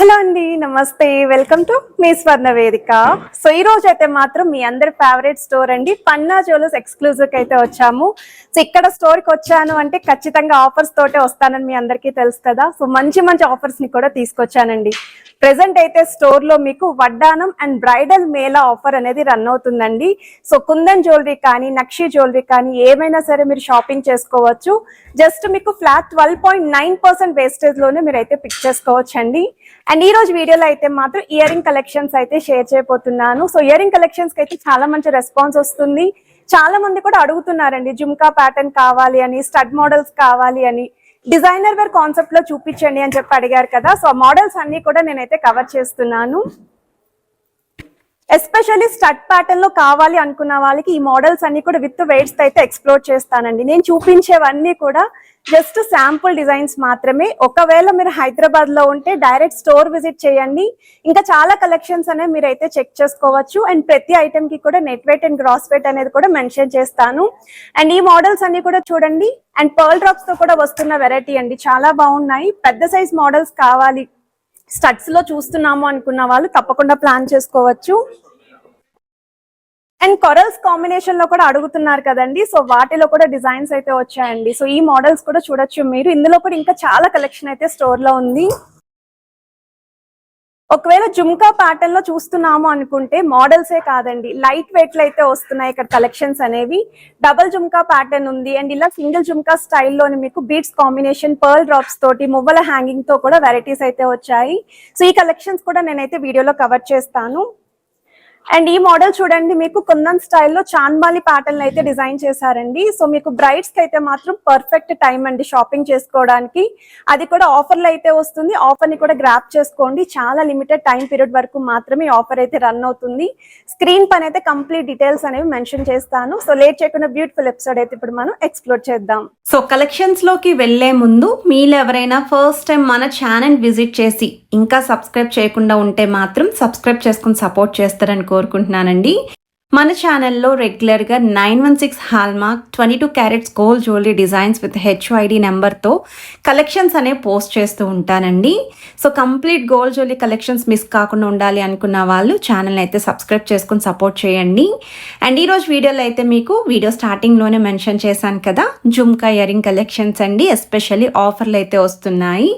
Hello అండి, నమస్తే. Welcome to me స్వర్ణ వేదిక. సో ఈ రోజు అయితే మాత్రం మీ అందరి ఫేవరెట్ స్టోర్ అండి పన్నా జ్యువెలర్స్ ఎక్స్క్లూజివ్ అయితే వచ్చాము. సో ఇక్కడ స్టోర్ కి వచ్చాను అంటే ఖచ్చితంగా ఆఫర్స్ తోటే వస్తానని మీ అందరికీ తెలుసు కదా. సో మంచి మంచి ఆఫర్స్ ని కూడా తీసుకొచ్చానండి. ప్రెసెంట్ అయితే స్టోర్ లో మీకు వడ్డానం అండ్ బ్రైడల్ మేళా ఆఫర్ అనేది రన్ అవుతుందండి. సో కుందన్ జ్యువెలరీ కానీ నక్షి జ్యువెలరీ కానీ ఏమైనా సరే మీరు షాపింగ్ చేసుకోవచ్చు. జస్ట్ మీకు ఫ్లాట్ 12.9% వేస్టేజ్ లోనే మీరు అయితే పిక్ చేసుకోవచ్చు అండి. అండ్ ఈ రోజు వీడియోలో అయితే మాత్రం ఇయర్ రింగ్ కలెక్షన్స్ అయితే షేర్ చేయబోతున్నాను. సో ఇయర్ రింగ్ కలెక్షన్స్ కి అయితే చాలా మంచి రెస్పాన్స్ వస్తుంది. చాలా మంది కూడా అడుగుతున్నారండి, జుమ్కా ప్యాటర్న్ కావాలి అని, స్టడ్ మోడల్స్ కావాలి అని, డిజైనర్ వేర్ కాన్సెప్ట్ లో చూపించండి అని చెప్పి అడిగారు కదా. సో మోడల్స్ అన్ని కూడా నేనైతే కవర్ చేస్తున్నాను. ఎస్పెషల్లీ స్టడ్ ప్యాటర్న్ లో కావాలి అనుకున్న వాళ్ళకి ఈ మోడల్స్ అన్ని కూడా విత్ వెయిట్స్ అయితే ఎక్స్ప్లోర్ చేస్తానండి. నేను చూపించేవన్నీ కూడా జస్ట్ శాంపుల్ డిజైన్స్ మాత్రమే. ఒకవేళ మీరు హైదరాబాద్ లో ఉంటే డైరెక్ట్ స్టోర్ విజిట్ చేయండి. ఇంకా చాలా కలెక్షన్స్ అనేవి మీరు అయితే చెక్ చేసుకోవచ్చు. అండ్ ప్రతి ఐటమ్ కి కూడా net weight and gross weight అనేది కూడా మెన్షన్ చేస్తాను. అండ్ ఈ మోడల్స్ అన్ని కూడా చూడండి. అండ్ పర్ల్ డ్రాప్స్ తో కూడా వస్తున్న వెరైటీ అండి, చాలా బాగున్నాయి. పెద్ద సైజ్ మోడల్స్ కావాలి, స్టడ్స్ లో చూస్తున్నాము అనుకున్న వాళ్ళు తప్పకుండా ప్లాన్ చేసుకోవచ్చు. అండ్ కొరల్స్ కాంబినేషన్ లో కూడా అడుగుతున్నారు కదండి. సో వాటిలో కూడా డిజైన్స్ అయితే వచ్చాయండి. సో ఈ మోడల్స్ కూడా చూడొచ్చు మీరు. ఇందులో కూడా ఇంకా చాలా కలెక్షన్ అయితే స్టోర్ లో ఉంది. ఒకవేళ జుమ్కా ప్యాటర్న్ లో చూస్తున్నాము అనుకుంటే మోడల్సే కాదండి, లైట్ వెయిట్ లో అయితే వస్తున్నాయి ఇక్కడ కలెక్షన్స్ అనేవి. డబుల్ జుమ్కా ప్యాటర్న్ ఉంది. అండ్ ఇలా సింగిల్ జుమ్కా స్టైల్లోని మీకు బీట్స్ కాంబినేషన్, పర్ల్ డ్రాప్స్ తోటి, మువ్వల హ్యాంగింగ్ తో కూడా వెరైటీస్ అయితే వచ్చాయి. సో ఈ కలెక్షన్స్ కూడా నేనైతే వీడియోలో కవర్ చేస్తాను. అండ్ ఈ మోడల్ చూడండి, మీకు కుందన్ స్టైల్లో చాన్బాలి ప్యాటర్న్ అయితే డిజైన్ చేశారండి. సో మీకు బ్రైడ్స్ కి అయితే మాత్రం పర్ఫెక్ట్ టైం అండి షాపింగ్ చేసుకోవడానికి. అది కూడా ఆఫర్లు అయితే వస్తుంది. ఆఫర్ ని కూడా గ్రాప్ చేసుకోండి. చాలా లిమిటెడ్ టైం పీరియడ్ వరకు మాత్రమే ఆఫర్ అయితే రన్ అవుతుంది. స్క్రీన్ పైన అయితే కంప్లీట్ డీటెయిల్స్ అనేవి మెన్షన్ చేస్తాను. సో లేట్ చేయకుండా బ్యూటిఫుల్ ఎపిసోడ్ అయితే ఇప్పుడు మనం ఎక్స్ప్లోర్ చేద్దాం. సో కలెక్షన్స్ లోకి వెళ్లే ముందు మీరు ఎవరైనా ఫస్ట్ టైం మన ఛానల్ విజిట్ చేసి ఇంకా సబ్స్క్రైబ్ చేయకుండా ఉంటే మాత్రం సబ్స్క్రైబ్ చేసుకుని సపోర్ట్ చేస్తారని కోరుకుంటున్నానండి. మన ఛానల్లో రెగ్యులర్గా 916 hallmark 22 carats gold jewellery designs with HYD నెంబర్తో కలెక్షన్స్ అనేవి పోస్ట్ చేస్తూ ఉంటానండి. So complete gold jewellery collections miss కాకుండా ఉండాలి అనుకున్న వాళ్ళు ఛానల్ని అయితే సబ్స్క్రైబ్ చేసుకుని సపోర్ట్ చేయండి. అండ్ ఈరోజు వీడియోలో అయితే మీకు వీడియో స్టార్టింగ్లోనే మెన్షన్ చేశాను కదా, జుమ్కా ఇయర్ రింగ్ కలెక్షన్స్ అండి. ఎస్పెషల్లీ ఆఫర్లు అయితే వస్తున్నాయి.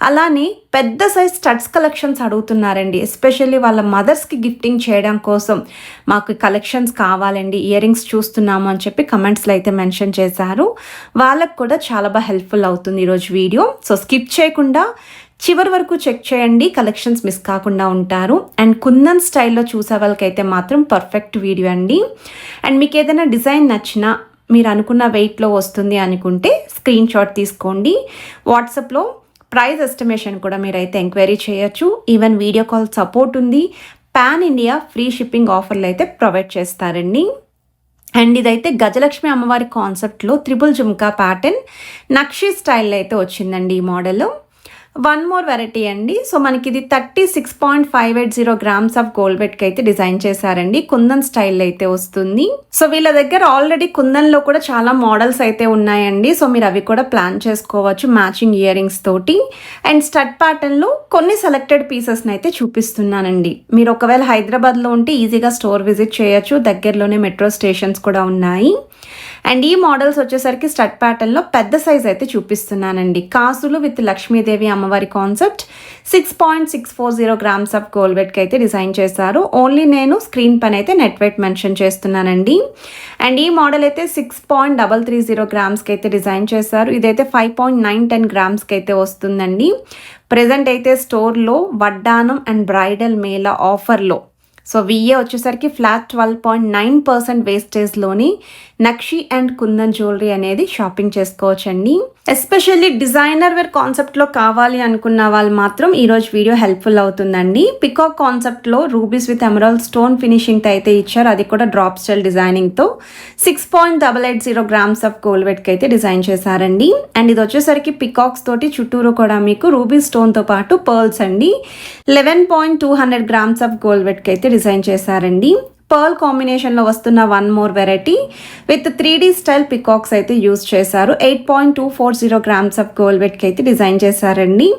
అలానే పెద్ద సైజ్ స్టడ్స్ కలెక్షన్స్ అడుగుతున్నారండి. ఎస్పెషల్లీ వాళ్ళ మదర్స్కి గిఫ్టింగ్ చేయడం కోసం మాకు కలెక్షన్స్ కావాలండి, ఇయర్ రింగ్స్ చూస్తున్నాము అని చెప్పి కమెంట్స్లో అయితే మెన్షన్ చేశారు. వాళ్ళకు కూడా చాలా బాగా హెల్ప్ఫుల్ అవుతుంది ఈరోజు వీడియో. సో స్కిప్ చేయకుండా చివరి వరకు చెక్ చేయండి, కలెక్షన్స్ మిస్ కాకుండా ఉంటారు. అండ్ కుందన్ స్టైల్లో చూసే వాళ్ళకైతే మాత్రం పర్ఫెక్ట్ వీడియో అండి. అండ్ మీకు ఏదైనా డిజైన్ నచ్చినా మీరు అనుకున్న వెయిట్లో వస్తుంది అనుకుంటే స్క్రీన్ షాట్ తీసుకోండి. వాట్సాప్లో ప్రైస్ ఎస్టిమేషన్ కూడా మీరైతే ఎంక్వైరీ చేయొచ్చు. ఈవెన్ వీడియో కాల్ సపోర్ట్ ఉంది. పాన్ ఇండియా ఫ్రీ షిప్పింగ్ ఆఫర్లు అయితే ప్రొవైడ్ చేస్తారండి. అండ్ ఇదైతే గజలక్ష్మి అమ్మవారి కాన్సెప్ట్లో త్రిబుల్ జుమ్కా ప్యాటర్న్ నక్షి స్టైల్లో అయితే వచ్చిందండి ఈ మోడల్. వన్ మోర్ వెరైటీ అండి. సో మనకి ఇది 36.580 గ్రామ్స్ ఆఫ్ గోల్డ్ వెట్కి అయితే డిజైన్ చేశారండి. కుందన్ స్టైల్ అయితే వస్తుంది. సో వీళ్ళ దగ్గర ఆల్రెడీ కుందన్లో కూడా చాలా మోడల్స్ అయితే ఉన్నాయండి. సో మీరు అవి కూడా ప్లాన్ చేసుకోవచ్చు మ్యాచింగ్ ఇయర్ రింగ్స్ తోటి. అండ్ స్టడ్ ప్యాటర్న్లో కొన్ని సెలెక్టెడ్ పీసెస్ని అయితే చూపిస్తున్నానండి. మీరు ఒకవేళ హైదరాబాద్లో ఉంటే ఈజీగా స్టోర్ విజిట్ చేయొచ్చు. దగ్గరలోనే మెట్రో స్టేషన్స్ కూడా ఉన్నాయి. అండ్ ఈ మోడల్స్ వచ్చేసరికి స్టడ్ ప్యాటర్న్లో పెద్ద సైజ్ అయితే చూపిస్తున్నానండి. కాసులు విత్ లక్ష్మీదేవి అమ్మవారి కాన్సెప్ట్ 6.640 గ్రామ్స్ ఆఫ్ గోల్డ్ వెట్కి అయితే డిజైన్ చేశారు. ఓన్లీ నేను స్క్రీన్ పైన అయితే నెట్ వెయిట్ మెన్షన్ చేస్తున్నానండి. అండ్ ఈ మోడల్ అయితే 6.330 గ్రామ్స్కి అయితే డిజైన్ చేశారు. ఇదైతే 5.910 గ్రామ్స్కి అయితే వస్తుందండి. ప్రెజెంట్ అయితే స్టోర్లో వడ్డానం అండ్ బ్రైడల్ మేళా ఆఫర్లో సో విఏ వచ్చేసరికి ఫ్లాట్ 12.9% వేస్టేజ్లోని నక్షి అండ్ కుందన్ జ్యువెలరీ అనేది షాపింగ్ చేసుకోవచ్చండి. ఎస్పెషల్లీ డిజైనర్ వేర్ కాన్సెప్ట్లో కావాలి అనుకున్న వాళ్ళు మాత్రం ఈరోజు వీడియో హెల్ప్ఫుల్ అవుతుందండి. పికాక్ కాన్సెప్ట్లో రూబీస్ విత్ ఎమరాల్డ్ స్టోన్ ఫినిషింగ్తో అయితే ఇచ్చారు. అది కూడా డ్రాప్ స్టైల్ డిజైనింగ్తో 6.880 గ్రామ్స్ ఆఫ్ గోల్డ్ వెట్కి అయితే డిజైన్ చేశారండి. అండ్ ఇది వచ్చేసరికి పికాక్స్ తోటి చుట్టూరు కూడా మీకు రూబీ స్టోన్తో పాటు పర్ల్స్ అండి. 11.200 గ్రామ్స్ ఆఫ్ గోల్డ్ వెట్కి అయితే డిజైన్ చేశారండి. పర్ల్ కాంబినేషన్లో వస్తున్న one more variety with 3D style peacocks అయితే యూజ్ చేశారు. 8.240 గ్రామ్స్ ఆఫ్ గోల్డ్ వెయిట్కి అయితే డిజైన్ చేశారండి.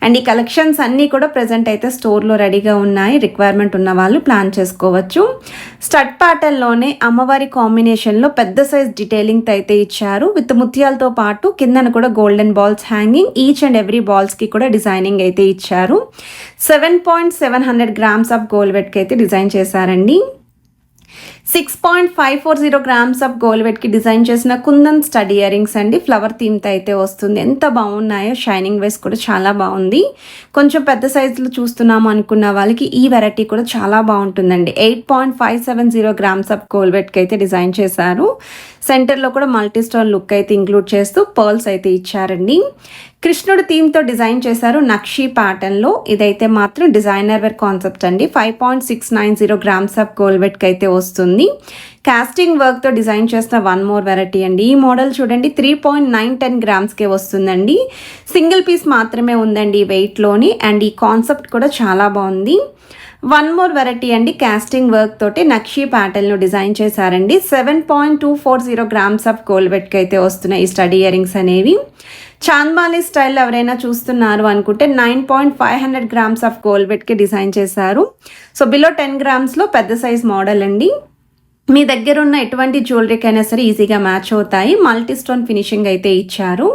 అండ్ ఈ కలెక్షన్స్ అన్నీ కూడా ప్రెజెంట్ అయితే స్టోర్లో రెడీగా ఉన్నాయి. రిక్వైర్మెంట్ ఉన్న వాళ్ళు ప్లాన్ చేసుకోవచ్చు. స్టడ్ ప్యాటర్న్లోనే అమ్మవారి కాంబినేషన్లో పెద్ద సైజ్ డీటెయిలింగ్ అయితే ఇచ్చారు. విత్ ముత్యాలతో పాటు కిందన కూడా golden balls hanging, each and every బాల్స్కి కూడా డిజైనింగ్ అయితే ఇచ్చారు. 7.700 గ్రామ్స్ ఆఫ్ గోల్డ్ వెయిట్కి అయితే డిజైన్ చేశారండి. 6.540 గ్రామ్స్ ఆఫ్ గోల్డ్ వెయిట్కి డిజైన్ చేసిన కుందన్ స్టడ్ ఇయర్ రింగ్స్ అండి. ఫ్లవర్ థీమ్తో అయితే వస్తుంది. ఎంత బాగున్నాయో, షైనింగ్ వైస్ కూడా చాలా బాగుంది. కొంచెం పెద్ద సైజులో చూస్తున్నాము అనుకున్న వాళ్ళకి ఈ వెరైటీ కూడా చాలా బాగుంటుందండి. 8.570 గ్రామ్స్ ఆఫ్ గోల్డ్ వెయిట్కి అయితే డిజైన్ చేశారు. సెంటర్లో కూడా మల్టీ స్టోన్ లుక్ అయితే ఇంక్లూడ్ చేస్తూ పర్ల్స్ అయితే ఇచ్చారండి. కృష్ణుడు థీమ్తో డిజైన్ చేశారు నక్షి ప్యాటర్న్లో. ఇదైతే మాత్రం డిజైనర్ వేర్ కాన్సెప్ట్ అండి. 5.690 గ్రామ్స్ ఆఫ్ గోల్డ్ వెయిట్కి అయితే వస్తుంది. కాస్టింగ్ వర్క్తో డిజైన్ చేసిన వన్ మోర్ వెరైటీ అండి. ఈ మోడల్ చూడండి 3.910 గ్రామ్స్కే వస్తుందండి. సింగిల్ పీస్ మాత్రమే ఉందండి ఈ వెయిట్లోని. అండ్ ఈ కాన్సెప్ట్ కూడా చాలా బాగుంది. వన్ మోర్ వెరైటీ అండి. కాస్టింగ్ వర్క్ తోటి నక్షి ప్యాటర్న్లో డిజైన్ చేశారండి. 7.240 గ్రామ్స్ ఆఫ్ గోల్డ్ వెయిట్కి అయితే వస్తున్నాయి ఈ స్టడీ ఇయర్ రింగ్స్ అనేవి. చాంద్బాలి స్టైల్ ఎవరైనా చూస్తున్నారు అనుకుంటే 9.500 గ్రామ్స్ ఆఫ్ గోల్డ్ వెయిట్కి డిజైన్ చేశారు. సో బిలో 10 గ్రామ్స్లో పెద్ద సైజ్ మోడల్ అండి. మీ దగ్గర ఉన్న ఎటువంటి జ్యువెలరీకైనా సరే ఈజీగా మ్యాచ్ అవుతాయి. మల్టీ స్టోన్ ఫినిషింగ్ అయితే ఇచ్చారు.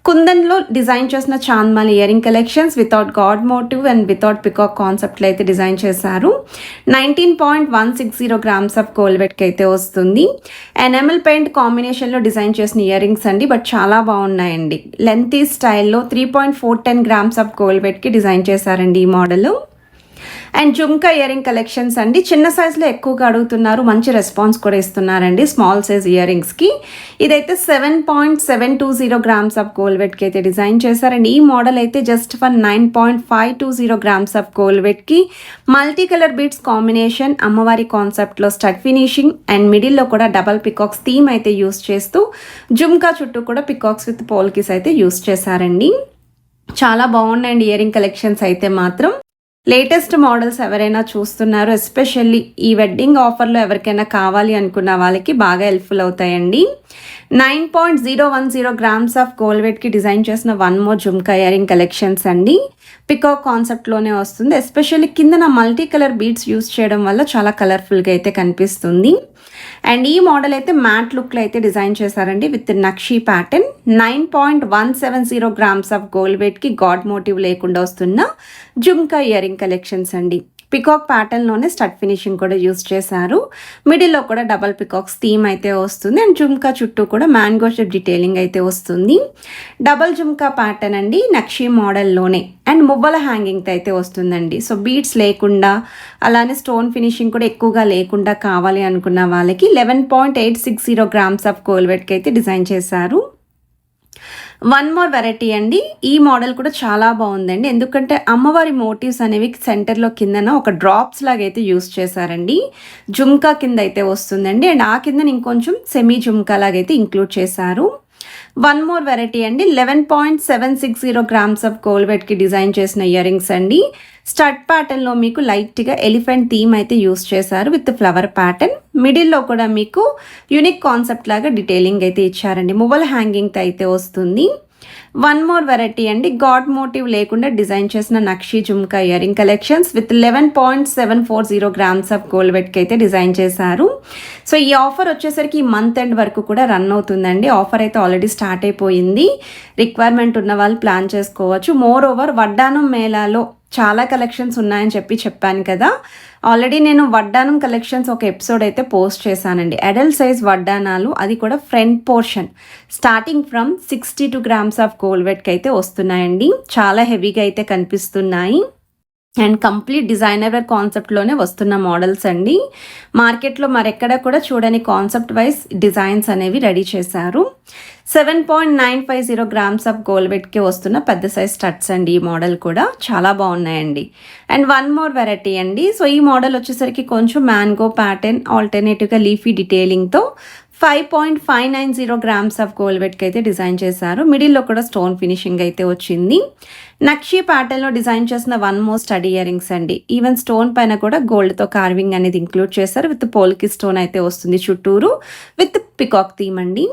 కుందన్లో డిజైన్ చేసిన చాంద్మాలి earring collections without god motif and without peacock కాన్సెప్ట్లో అయితే డిజైన్ చేశారు. 19.160 గ్రామ్స్ ఆఫ్ గోల్డ్ వెయిట్కి అయితే వస్తుంది. ఎనామెల్ పెయింట్ కాంబినేషన్లో డిజైన్ చేసిన ఇయర్ రింగ్స్ అండి. బట్ చాలా బాగున్నాయండి. లెంతీ స్టైల్లో 3.410 గ్రామ్స్ ఆఫ్ గోల్డ్ వెయిట్కి డిజైన్ చేశారండి ఈ model. And jhumka earring collections అండి. చిన్న సైజులో ఎక్కువగా అడుగుతున్నారు, మంచి రెస్పాన్స్ కూడా ఇస్తున్నారండి స్మాల్ సైజ్ ఇయర్ రింగ్స్కి. ఇదైతే 7.720 గ్రామ్స్ ఆఫ్ గోల్డ్ వెయిట్కి అయితే డిజైన్ చేశారండి. ఈ మోడల్ అయితే just for 9.520 grams of gold వెయిట్కి మల్టీ కలర్ బీడ్స్ కాంబినేషన్, అమ్మవారి కాన్సెప్ట్లో స్టడ్ ఫినిషింగ్ అండ్ మిడిల్లో కూడా డబల్ పికాక్స్ థీమ్ అయితే యూస్ చేస్తూ జుమ్కా చుట్టూ కూడా పికాక్స్ విత్ పోల్కిస్ అయితే యూస్ చేశారండి. చాలా బాగున్నాయండి ఇయర్ రింగ్ కలెక్షన్స్ అయితే మాత్రం. లేటెస్ట్ మోడల్స్ ఎవరైనా చూస్తున్నారు, ఎస్పెషల్లీ ఈ వెడ్డింగ్ ఆఫర్లో ఎవరికైనా కావాలి అనుకున్న వాళ్ళకి బాగా హెల్ప్ఫుల్ అవుతాయండి. 9.010 గ్రామ్స్ ఆఫ్ గోల్డ్ వెయిట్కి డిజైన్ చేసిన one more jhumka earring collections అండి. పికాక్ కాన్సెప్ట్లోనే వస్తుంది. ఎస్పెషల్లీ కింద మల్టీ కలర్ బీడ్స్ యూస్ చేయడం వల్ల చాలా కలర్ఫుల్గా అయితే కనిపిస్తుంది. అండ్ ఈ మోడల్ అయితే మ్యాట్ లుక్లో అయితే డిజైన్ చేశారండి with nakshi pattern. 9.170 grams of gold వెయిట్కి గాడ్ మోటివ్ లేకుండా వస్తున్న జుమ్కా ఇయర్ రింగ్ కలెక్షన్స్ అండి. పికాక్ ప్యాటర్న్లోనే స్టడ్ ఫినిషింగ్ కూడా యూస్ చేశారు. మిడిల్లో కూడా డబల్ పికాక్స్ థీమ్ అయితే వస్తుంది. అండ్ జుమ్కా చుట్టూ కూడా మ్యాంగో షేప్ డీటెయిలింగ్ అయితే వస్తుంది. డబల్ జుమ్కా ప్యాటర్న్ అండి నక్షి మోడల్లోనే. అండ్ మువ్వల హ్యాంగింగ్తో అయితే వస్తుందండి. సో బీడ్స్ లేకుండా అలానే స్టోన్ ఫినిషింగ్ కూడా ఎక్కువగా లేకుండా కావాలి అనుకున్న వాళ్ళకి 11.860 గ్రామ్స్ ఆఫ్ గోల్డ్ వెయిట్కి అయితే డిజైన్ చేశారు. వన్ మోర్ వెరైటీ అండి. ఈ మోడల్ కూడా చాలా బాగుందండి. ఎందుకంటే అమ్మవారి మోటివ్స్ అనేవి సెంటర్లో కిందన ఒక డ్రాప్స్ లాగా అయితే యూస్ చేశారండి. జుమ్కా కింద అయితే వస్తుందండి. అండ్ ఆ కింద ఇంకొంచెం సెమీ జుమ్కా లాగా అయితే ఇంక్లూడ్ చేశారు. వన్ మోర్ వెరైటీ అండి. 11.760 గ్రామ్స్ ఆఫ్ గోల్డ్ వెయిట్కి డిజైన్ చేసిన ఇయర్ రింగ్స్ అండి. స్టడ్ ప్యాటర్న్లో మీకు లైట్గా ఎలిఫెంట్ థీమ్ అయితే యూస్ చేశారు విత్ ఫ్లవర్ ప్యాటర్న్. మిడిల్లో కూడా మీకు యూనిక్ కాన్సెప్ట్ లాగా డీటెయిలింగ్ అయితే ఇచ్చారండి. మువ్వల హ్యాంగింగ్తో అయితే వస్తుంది. వన్ మోర్ వెరైటీ అండి. గాడ్ మోటివ్ లేకుండా డిజైన్ చేసిన nakshi jhumka earring collections with 11.740 grams of gold వెయిట్కి అయితే డిజైన్ చేశారు. సో ఈ ఆఫర్ వచ్చేసరికి ఈ మంత్ ఎండ్ వరకు కూడా రన్ అవుతుందండి. ఆఫర్ అయితే ఆల్రెడీ స్టార్ట్ అయిపోయింది. రిక్వైర్మెంట్ ఉన్న వాళ్ళు ప్లాన్ చేసుకోవచ్చు. మోర్ ఓవర్ వడ్డానం మేళాలో చాలా కలెక్షన్స్ ఉన్నాయని చెప్పాను కదా. ఆల్రెడీ నేను వడ్డానం కలెక్షన్స్ ఒక ఎపిసోడ్ అయితే పోస్ట్ చేశానండి. అడల్ట్ సైజ్ వడ్డానాలు, అది కూడా front portion starting from 62 grams of gold వెయిట్కి అయితే వస్తున్నాయండి. చాలా హెవీగా అయితే కనిపిస్తున్నాయి. అండ్ కంప్లీట్ డిజైనర్ వేర్ కాన్సెప్ట్లోనే వస్తున్న మోడల్స్ అండి. మార్కెట్లో మరెక్కడ కూడా చూడని కాన్సెప్ట్ వైజ్ డిజైన్స్ అనేవి రెడీ చేశారు. 7.950 గ్రామ్స్ ఆఫ్ గోల్డ్ వెయిట్కి వస్తున్న పెద్ద సైజ్ స్టడ్స్ అండి. ఈ మోడల్ కూడా చాలా బాగున్నాయండి. అండ్ వన్ మోర్ వెరైటీ అండి. సో ఈ మోడల్ వచ్చేసరికి కొంచెం మ్యాంగో ప్యాటర్న్, ఆల్టర్నేటివ్గా లీఫీ డీటెయిలింగ్తో 5.590 గ్రామ్స్ ఆఫ్ గోల్డ్ వెట్కి అయితే డిజైన్ చేశారు. మిడిల్లో కూడా స్టోన్ ఫినిషింగ్ అయితే వచ్చింది. నక్షి ప్యాటర్న్లో డిజైన్ చేసిన 1 మోర్ స్టడీ ఇయర్ రింగ్స్ అండి. ఈవెన్ స్టోన్ పైన కూడా గోల్డ్తో కార్వింగ్ అనేది ఇంక్లూడ్ చేశారు. విత్ పోల్కి స్టోన్ అయితే వస్తుంది చుట్టూరు, విత్ పికాక్ థీమ్ అండి.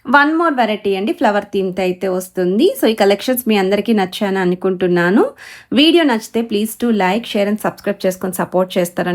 1 మోర్ వెరైటీ అండి, ఫ్లవర్ థీమ్తో అయితే వస్తుంది. సో ఈ కలెక్షన్స్ మీ అందరికీ నచ్చాయని అనుకుంటున్నాను. వీడియో నచ్చితే please to like, share and subscribe చేసుకొని సపోర్ట్ చేస్తారని